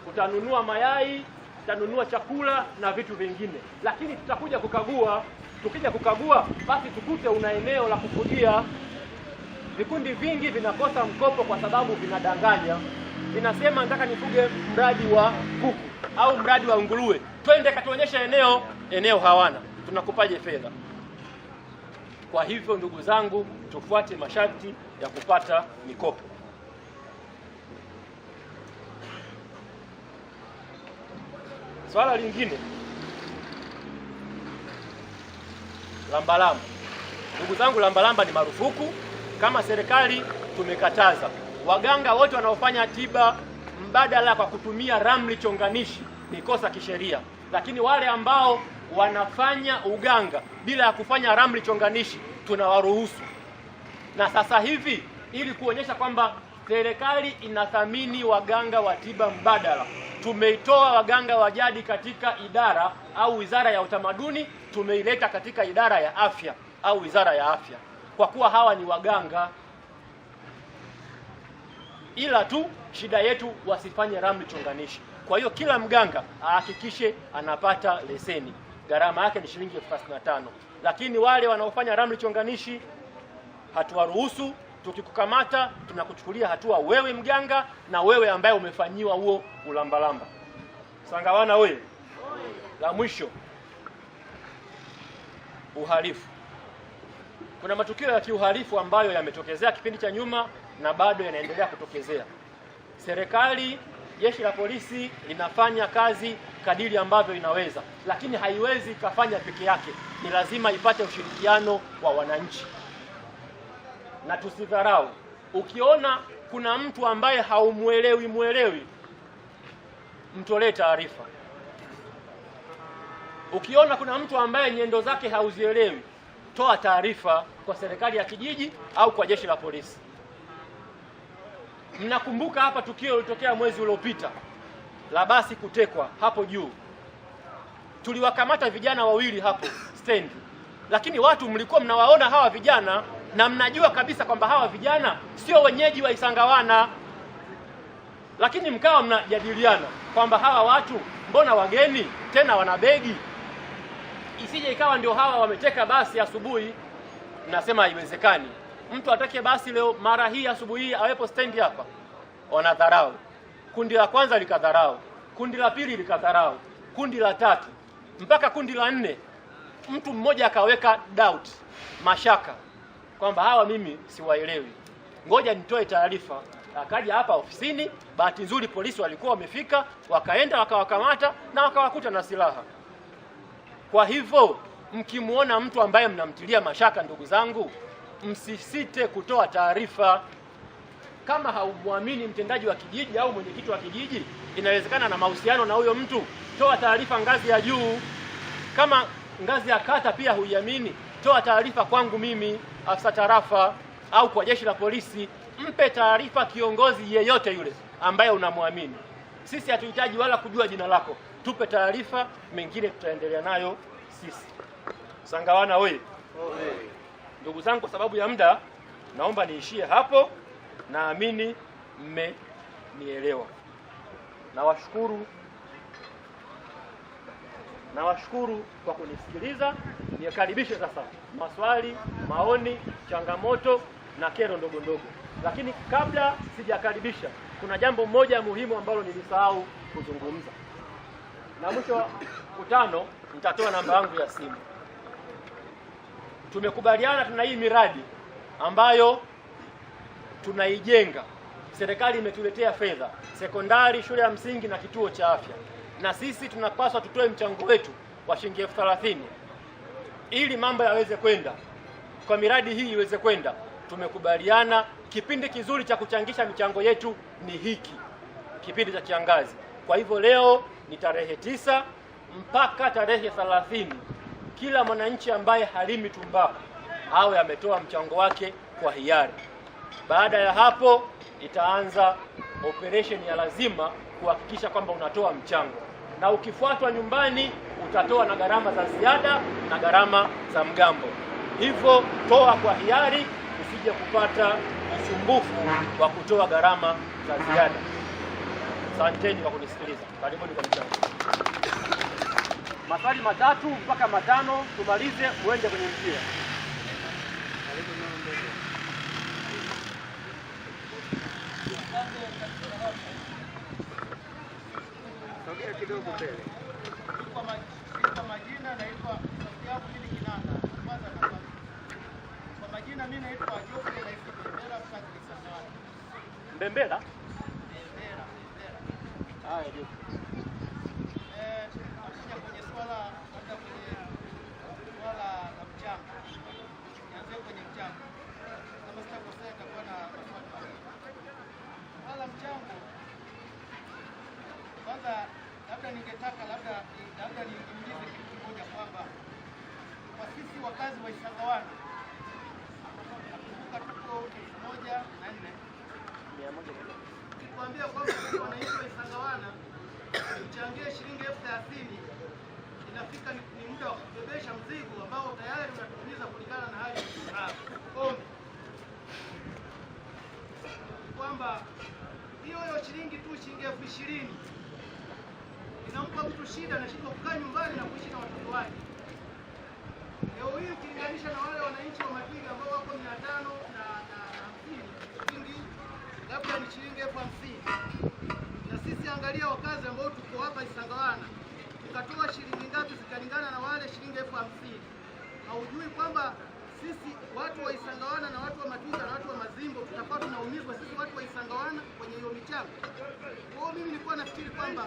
utanunua mayai, utanunua chakula na vitu vingine. Lakini tutakuja kukagua. Tukija kukagua basi tukute una eneo la kufugia. Vikundi vingi vinakosa mkopo kwa sababu vinadanganya. Vinasema nataka nifuge mradi wa kuku au mradi wa nguruwe. Twende katuonyesha eneo hawana. Tunakupaje fedha? Kwa hivyo ndugu zangu, tufuate masharti ya kupata mikopo. Swala lingine, lambalamba. Ndugu zangu, lambalamba ni marufuku. Kama serikali tumekataza. Waganga wote wanaofanya tiba mbadala kwa kutumia ramli chonganishi ni kosa kisheria. Lakini wale ambao wanafanya uganga bila ya kufanya ramli chonganishi tunawaruhusu. Na sasa hivi ili kuonyesha kwamba serikali inathamini waganga wa tiba mbadala, tumeitoa waganga wa jadi katika idara au wizara ya utamaduni, tumeileta katika idara ya afya au wizara ya afya, kwa kuwa hawa ni waganga. Ila tu shida yetu wasifanye ramli chonganishi. Kwa hiyo kila mganga ahakikishe anapata leseni. Gharama yake ni shilingi 35,000. Lakini wale wanaofanya ramli chonganishi hatuwaruhusu. Tukikukamata tunakuchukulia hatua wewe mganga na wewe ambaye umefanyiwa huo ulambalamba. Sangawana wewe. La mwisho, uhalifu. Kuna matukio ya kiuhalifu ambayo yametokezea kipindi cha nyuma na bado yanaendelea kutokezea. Serikali, jeshi la polisi linafanya kazi kadiri ambavyo inaweza, lakini haiwezi kufanya peke yake. Ni lazima ipate ushirikiano wa wananchi. na tusidharau. Ukiona kuna mtu ambaye haumuelewi, mtolee taarifa. Ukiona kuna mtu ambaye nyendo zake hauzielewi, toa taarifa kwa serikali ya kijiji au kwa jeshi la polisi. Mnakumbuka hapa tukio lilitokea mwezi uliopita la basi kutekwa hapo juu. Tuliwakamata vijana wawili hapo stand. Lakini watu mlikuwa mnawaona hawa vijana na mnajua kabisa kwamba hawa vijana sio wenyeji wa Isangawana. Lakini mkawa mnajadiliana kwamba hawa watu mbona wageni tena wana begi. Isije ikawa ndio hawa wameteka basi asubuhi. Nasema haiwezekani. Mtu atake basi leo mara hii asubuhi hii awepo stand hapa. Wanadharau. Kundi la kwanza likadharau, kundi la pili likadharau, kundi la tatu mpaka kundi la 4. Mtu mmoja akaweka doubt, mashaka kwamba hawa mimi siwaelewi. Ngoja nitoe taarifa. Akaja hapa ofisini, bahati nzuri polisi walikuwa wamefika, wakaenda wakawakamata na wakawakuta na silaha. Kwa hivyo mkimuona mtu ambaye mnamtilia mashaka, ndugu zangu, msisite kutoa taarifa. Kama haumwamini mtendaji wa kijiji au mwenyekiti wa kijiji, inawezekana na mahusiano na huyo mtu, toa taarifa ngazi ya juu. Kama ngazi ya kata pia huiamini, toa taarifa kwangu mimi afisa tarafa au kwa jeshi la polisi. Mpe taarifa kiongozi yeyote yule ambaye unamwamini. Sisi hatuhitaji wala kujua jina lako. Tupe taarifa, mengine tutaendelea nayo sisi. Isangawana wewe. Ndugu zangu, kwa sababu ya muda naomba niishie hapo. Naamini mmenielewa. Nawashukuru kwa kunisikiliza. Nikaribishe sasa maswali, maoni, changamoto na kero ndogo ndogo. Lakini kabla sijakaribisha, kuna jambo moja muhimu ambalo nilisahau kuzungumza. Na mwisho wa mkutano nitatoa namba yangu ya simu. Tumekubaliana tuna hii miradi ambayo tunaijenga. Serikali imetuletea fedha, sekondari, shule ya msingi na kituo cha afya. Na sisi tunapaswa tutoe mchango wetu wa shilingi 30,000 ili mambo yaweze kwenda. Kwa miradi hii iweze kwenda, tumekubaliana kipindi kizuri cha kuchangisha michango yetu ni hiki, kipindi cha kiangazi. Kwa hivyo leo ni tarehe 9 mpaka tarehe 30. Kila mwananchi ambaye halimi tumbaku awe ametoa mchango wake kwa hiari. Baada ya hapo itaanza operation ya lazima kuhakikisha kwamba unatoa mchango. Na ukifuatwa nyumbani utatoa na gharama za ziada na gharama za mgambo. Hivyo toa kwa hiari, usije kupata usumbufu wa kutoa gharama za ziada. Asanteni kwa kunisikiliza. Karibuni kwa mchango. Maswali 3 mpaka 5 tumalize, uende kwenye njia. Sogea kidogo mbele. Kwa majina naitwa Sofiabu Hili Kinanda. Kwa majina mimi naitwa Geoffrey Raisi Mbembela kutoka Isangawana. Mbembela? Mbembela. Haya ndio. Nakuja kwenye swala la mchango. Nianze kwenye mchango. Kama sitakosea nitakuwa na maswali mawili. Swala mchango. Kwanza labda ningetaka labda niulize kitu kimoja kwamba kwa sisi wakazi wa Isangawana nakumbuka tuko 104 nikwambia kwamba wananchi wa Isangawana mchangie shilingi 30,000 inafika ni muda wa kubebesha mzigo ambao tayari unatumiza kulingana na hali ya ombi kwamba hiyo shilingi tu shilingi 20,000 inampa mtu shida na shida kukaa nyumbani na kuishi na watoto wake. Leo hii ukilinganisha na wale wananchi wa Matiga ambao wako 500 na 50, shilingi labda ni shilingi 50,000. Na sisi angalia wakazi ambao tuko hapa Isangawana, tukatoa shilingi ngapi zikalingana na wale shilingi 50,000. Haujui kwamba sisi watu wa Isangawana na watu wa Matiga na watu wa Mazimbo tutakuwa tunaumizwa sisi watu wa Isangawana kwenye hiyo michango. Kwa hiyo mimi nilikuwa nafikiri kwamba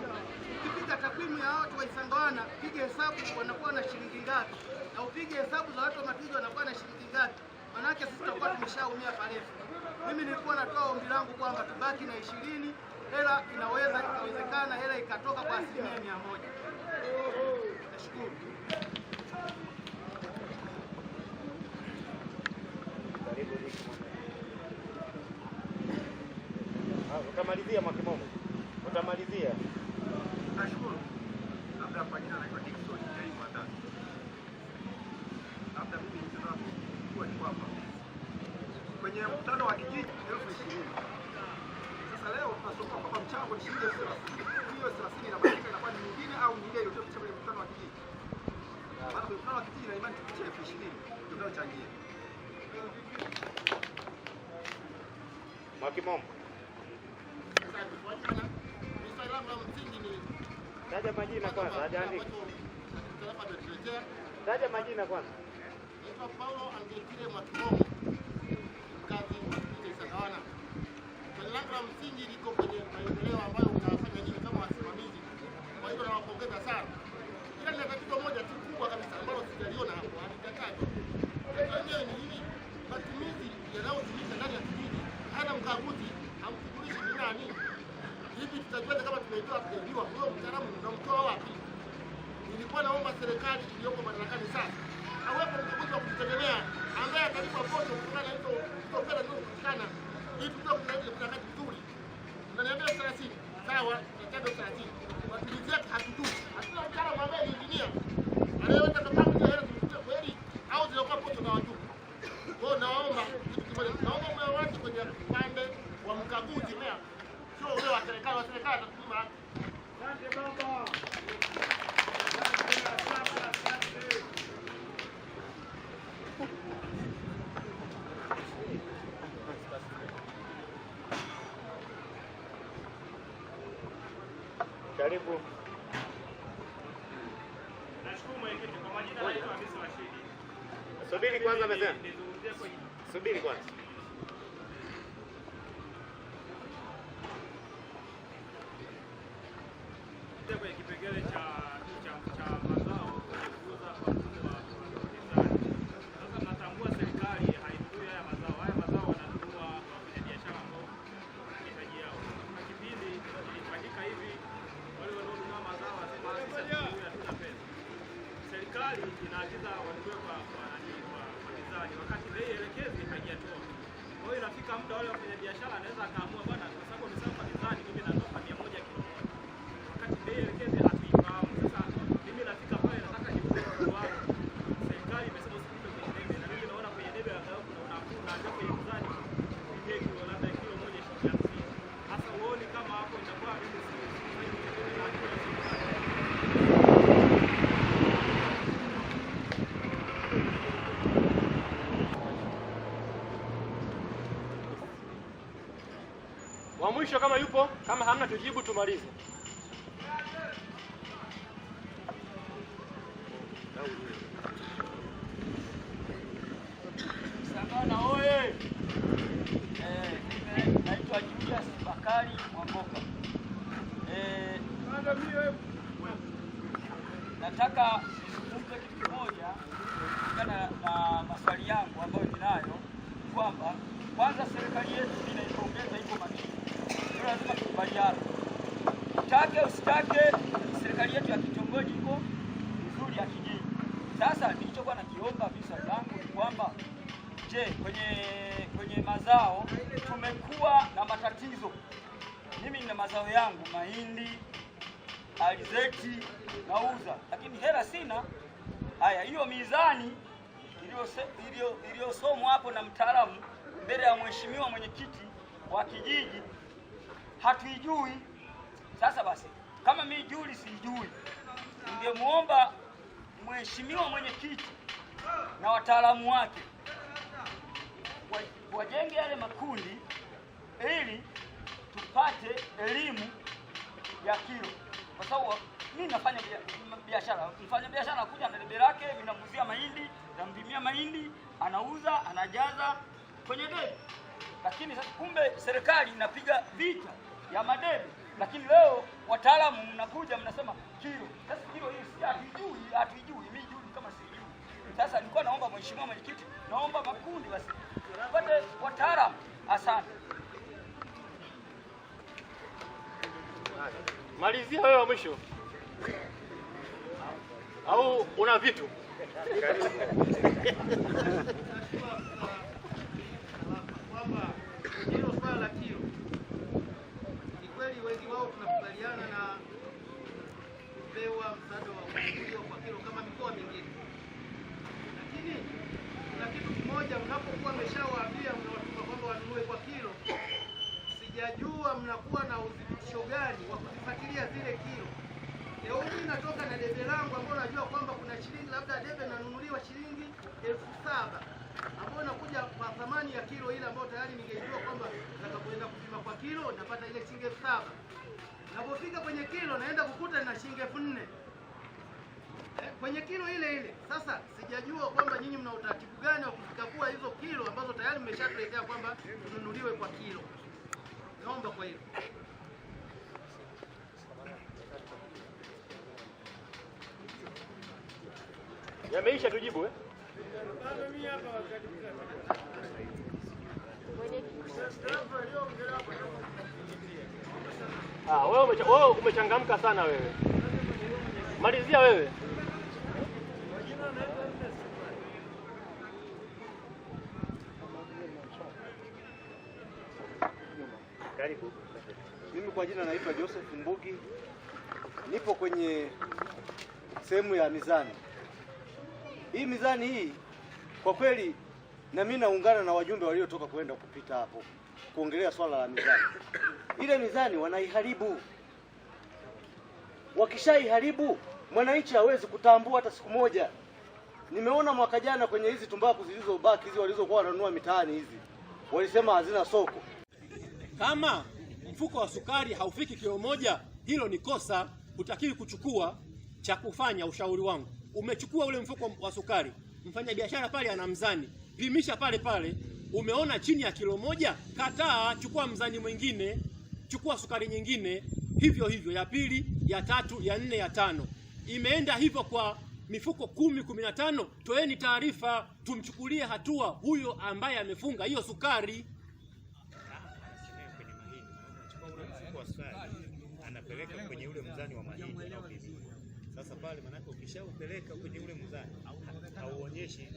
ukipiga takwimu ya watu wa Isangawana, pige hesabu wanakuwa na shilingi ngapi, na upige hesabu za watu wa Matiga wanakuwa na shilingi ngapi, manake sisi tutakuwa tumeshaumia parefu. Mimi nilikuwa natoa ombi langu kwamba tubaki na 20, hela ikawezekana hela ikatoka kwa 100%. Nashukuru. Utamalizia Mwakimomo. Utamalizia. Nashukuru. Labda kwa jina naitwa Dickson J. Mwatatu. Labda mimi nisema kwa ni kwamba kwenye mkutano wa kijiji 2020. Sasa leo tunasoma kwamba mchango ni shilingi 30. Hiyo 30 inabadilika inakuwa ni nyingine au ni ile iliyotoka kwenye mkutano wa kijiji. Maana kwenye mkutano wa kijiji na imani tukiche 2020 ndio tunachangia. Mwakimomo. Taja majina kwanza, hajaandika. Taja majina kwanza. Naitwa Paulo Angekile Mwakimomo, mkazi wa kijiji cha Sakawana. Swali langu la msingi liko kwenye maendeleo ambayo mnafanya nyinyi kama wasimamizi. Kwa hiyo nawapongeza sana. Ila nina tatizo moja tu kubwa kabisa ambalo sijaliona hapo, halijatajwa. Tatizo lenyewe ni hili: matumizi yanayotumika ndani ya kijiji hana mkaguzi, hamshughulishi ni nani. Hivi tutajuaje kama tumeitoa kujadiliwa? Huyo mtaalamu tunamtoa wapi? Nilikuwa naomba serikali iliyoko madarakani sasa awepo mkaguzi wa kujitegemea ambaye atalipa posho kutokana na hizo fedha zinazopatikana ili tutoe mkakati vizuri. Mnaniambia 30, sawa, nataka 30. Matumizi yake hatujui. Hatuna mtaalamu ambaye ni engineer anayeweza kupanga hizo hela zifike kweli au zinakuwa posho na wajuu. Kwa hiyo naomba kitu kimoja, naomba mwache kwenye upande wa mkaguzi mea. Sio ule wa serikali atatuma. Asante baba. Karibu. Nashukuru mwenyekiti, kwa majina naitwa Hamisi Rashidi. Subiri kwanza amesema. Subiri kwanza. Kwenye kipengele cha mazao kuuza kwa mfumo wa kidijitali. Sasa natambua serikali hainunui haya mazao. Haya mazao wananunua wafanyabiashara ambao wanahitaji yao. Kwa kipindi ilifanyika hivi, wale wanaonunua mazao wasema sisi hatuna pesa. Serikali inaagiza wanunue kwa mizani wakati bei elekezi haijatoa. Kwa hiyo inafika muda wale wafanyabiashara anaweza akaamua bwana, kwa sababu ni sawa mizani mimi natoka 100 kilo. Wakati bei elekezi hatuifahamu. Sasa mimi nafika pale nataka niuze kwa wao. Serikali imesema usipite kwenye debe, na mimi naona kwenye debe angalau kuna unafuu na ndio kwenye mizani ni kilo labda kilo moja shilingi 50. Sasa uone kama hapo itakuwa mimi si wa mwisho kama yupo, kama hamna tujibu tumalize. Sakawana oye! Naitwa Julius Bakari Mwamboka. Nataka nizungumze kitu kimoja kutokana na maswali yangu ambayo ninayo, kwamba kwanza serikali yetu inaipongeza iko makini. Ndio lazima tukubaliane. Utake usitake, serikali yetu ya kitongoji iko nzuri ya kijiji. Sasa nilichokuwa nakiomba visa langu ni kwamba je, kwenye mazao tumekuwa na matatizo. Mimi nina mazao yangu mahindi, alizeti nauza, lakini hela sina. Haya, hiyo mizani iliyosomwa hapo na mtaalamu mbele ya mheshimiwa mwenyekiti wa kijiji hatuijui. Sasa basi, kama mimi Juli sijui, ningemuomba mheshimiwa mwenyekiti na wataalamu wake wajenge yale makundi ili tupate elimu ya kilo, kwa sababu mimi nafanya biashara. Mfanya biashara anakuja na debe lake, ninamuzia mahindi, nampimia mahindi, anauza, anajaza kwenye debe. Lakini sasa kumbe serikali inapiga vita ya madebe, lakini leo wataalamu mnakuja mnasema kilo. Sasa kilo hii si hatuijui, mimi Juli kama sijui. Sasa nilikuwa naomba Mheshimiwa Mwenyekiti, naomba makundi basi tupate wataalamu. Asante. Malizia wewe wa mwisho. Au una vitu? Kwamba hilo swala la kilo ni kweli, wengi wao tunakubaliana na kupewa msaada wa kununuliwa kwa kilo kama mikoa mingine, lakini kuna kitu kimoja, mnapokuwa mmeshawaambia mnawatuma kwamba wanunue kwa kilo, sijajua mnakuwa na udhibitisho gani wa kuzifuatilia zile kilo. Leo hii natoka na debe langu ambao najua kwamba kuna shilingi, labda debe nanunuliwa shilingi 7,000 ambayo nakuja kwa thamani ya kilo ile ambayo tayari ningejua kwamba nitakapoenda kupima kwa kilo napata ile shilingi 7,000. Napofika kwenye kilo naenda kukuta na shilingi 4,000 kwenye kilo ile ile. Sasa sijajua kwamba nyinyi mna utaratibu gani wa kuzikagua hizo kilo ambazo tayari mmeshatuletea kwamba tununuliwe kwa kilo. Naomba kwa hilo. Yameisha tujibu eh? Wewe umechangamka sana wewe. Malizia wewe. Karibu. Mimi kwa jina naitwa Joseph Mbugi. Nipo kwenye sehemu ya mizani. Hii mizani hii kwa kweli na mimi naungana na wajumbe waliotoka kwenda kupita hapo kuongelea swala la mizani. Ile mizani wanaiharibu. Wakishaiharibu mwananchi hawezi kutambua hata siku moja. Nimeona mwaka jana kwenye hizi tumbaku zilizobaki hizi walizokuwa wananunua mitaani hizi, walisema hazina soko. Kama mfuko wa sukari haufiki kilo moja, hilo ni kosa, hutakiwi kuchukua. Cha kufanya, ushauri wangu, umechukua ule mfuko wa sukari, mfanya biashara pale ana mzani, pimisha pale pale. Umeona chini ya kilo moja, kataa, chukua mzani mwingine, chukua sukari nyingine, hivyo hivyo, ya pili, ya tatu, ya nne, ya tano. Imeenda hivyo kwa mifuko 10, 15, toeni taarifa, tumchukulie hatua huyo ambaye amefunga hiyo sukari. Anapeleka kwenye ule mzani wa mahindi au bibi. Sasa pale manake ukishaupeleka kwenye ule mzani hauonyeshi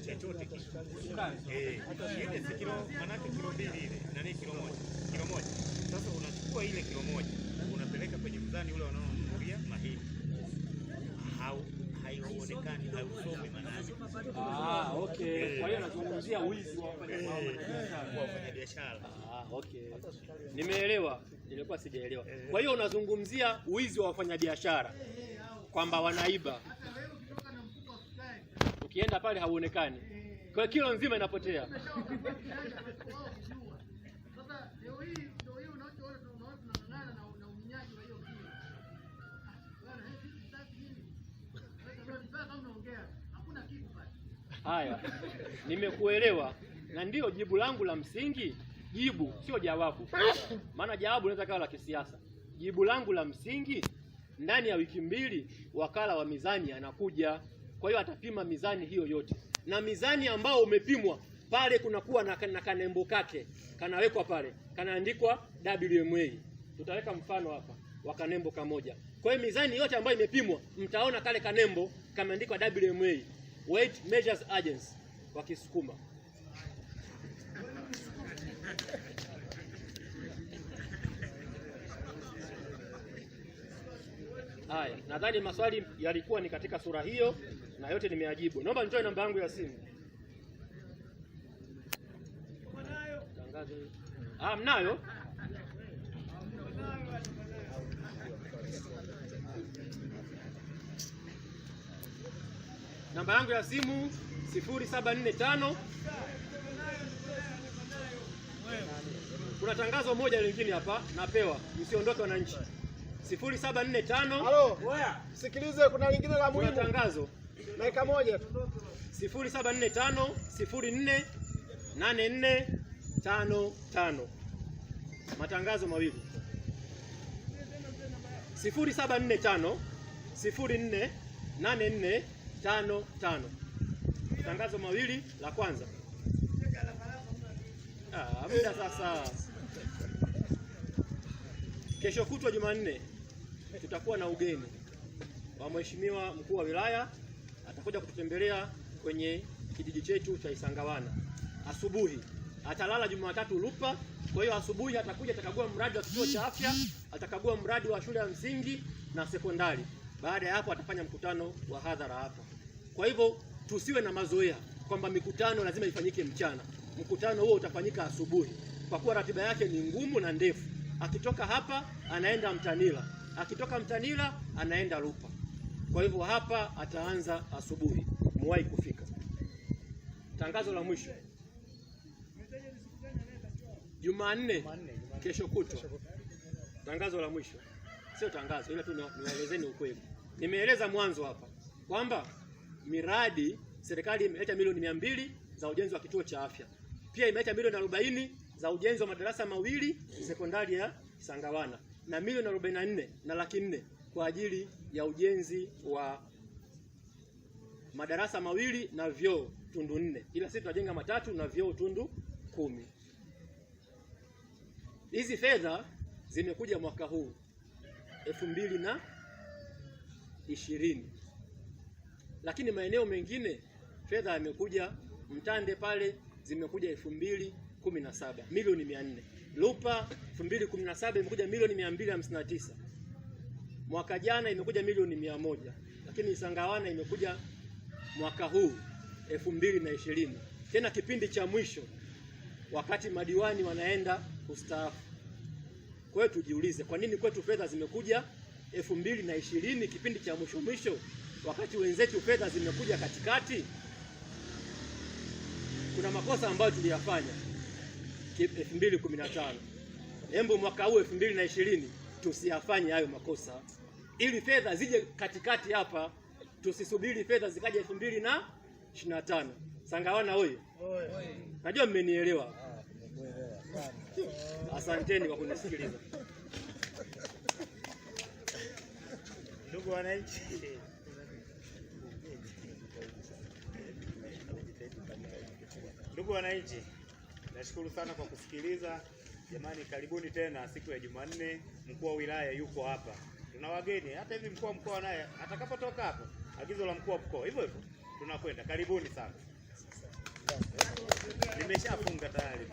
chochote kitu. Ile si kilo, manake kilo 2 ile na ni kilo moja. Sasa unachukua ile kilo moja unapeleka kwenye mzani ule wanaonunulia mahindi. Haionekani, hausomi manake. Okay. Kwa hiyo nazungumzia wizi wa wafanyabiashara. Okay. Nimeelewa. Nilikuwa sijaelewa. Kwa hiyo unazungumzia wizi wa wafanyabiashara kwamba wanaiba. Ukienda pale hauonekani. Kwa kilo nzima inapotea. Sasa leo hii ndio hiyo unachoona tunang'ang'ana na uminyaji wa hiyo kilo. Bwana hivi sitaki nini? Sasa kama unaongea hakuna kitu basi. Haya. Nimekuelewa na ndio jibu langu la msingi. Jibu sio jawabu. Maana jawabu linaweza kawa la kisiasa. Jibu langu la msingi, ndani ya wiki 2 wakala wa mizani anakuja. Kwa hiyo atapima mizani hiyo yote. Na mizani ambao umepimwa pale kunakuwa na kanembo kake. Kanawekwa pale. Kanaandikwa WMA. Tutaweka mfano hapa wa kanembo kamoja. Kwa hiyo mizani yote ambayo imepimwa mtaona kale kanembo kameandikwa WMA. Weight Measures Agency kwa Kisukuma. Haya, nadhani maswali yalikuwa ni katika sura hiyo na yote nimeyajibu. Naomba nitoe namba yangu ya simu. Tangazo. Mnayo? Namba yangu ya simu 0745. Kuna tangazo moja lingine hapa napewa, msiondoke wananchi. 0745. Halo, sikilize, kuna lingine la muhimu. Kuna tangazo. Dakika moja tu. 0745 04 8455. Matangazo mawili. 0745 04 8455. Tangazo mawili, la kwanza. Muda sasa. Kesho kutwa Jumanne tutakuwa na ugeni wa Mheshimiwa mkuu wa wilaya, atakuja kututembelea kwenye kijiji chetu cha Isangawana. Asubuhi atalala Jumatatu Lupa. Kwa hiyo asubuhi atakuja, atakagua mradi wa kituo cha afya, atakagua mradi wa shule ya msingi na sekondari. Baada ya hapo atafanya mkutano wa hadhara hapa. Kwa hivyo tusiwe na mazoea kwamba mikutano lazima ifanyike mchana. Mkutano huo utafanyika asubuhi, kwa kuwa ratiba yake ni ngumu na ndefu. Akitoka hapa anaenda Mtanila, akitoka Mtanila anaenda Lupa. Kwa hivyo hapa ataanza asubuhi, muwahi kufika. Tangazo la mwisho, Jumanne kesho kutwa. Tangazo la mwisho, sio tangazo, ila tu niwaelezeni ukweli. Nimeeleza mwanzo hapa kwamba miradi, serikali imeleta milioni 200 za ujenzi wa kituo cha afya. Pia imeleta milioni 40 za ujenzi wa madarasa mawili sekondari ya Isangawana, na milioni 44 na laki 4 kwa ajili ya ujenzi wa madarasa mawili na vyoo tundu 4. Ila sisi tutajenga matatu na vyoo tundu 10. Hizi fedha zimekuja mwaka huu 2020. Lakini maeneo mengine fedha yamekuja, Mtande pale zimekuja 2017 milioni 400. Lupa 2017 imekuja milioni 259. Mwaka jana imekuja milioni 100. Lakini Isangawana imekuja mwaka huu 2020. Tena kipindi cha mwisho wakati madiwani wanaenda kustaafu. Kwa hiyo tujiulize, kwa nini kwetu fedha zimekuja 2020 kipindi cha mwisho wakati wenzetu fedha zimekuja katikati? Kuna makosa ambayo tuliyafanya 2015. Hembu mwaka huu 2020 tusiyafanye hayo makosa, ili fedha zije katikati hapa, tusisubiri fedha zikaja 2025. Sangawana oye! Najua mmenielewa. Asanteni kwa kunisikiliza. Ndugu wananchi, nashukuru sana kwa kusikiliza. Jamani, karibuni tena siku ya Jumanne. Mkuu wa wilaya yuko hapa, tuna wageni. Hata hivi mkuu wa mkoa naye atakapotoka hapo, agizo la mkuu wa mkoa hivyo hivyo tunakwenda. Karibuni sana. Nimeshafunga tayari.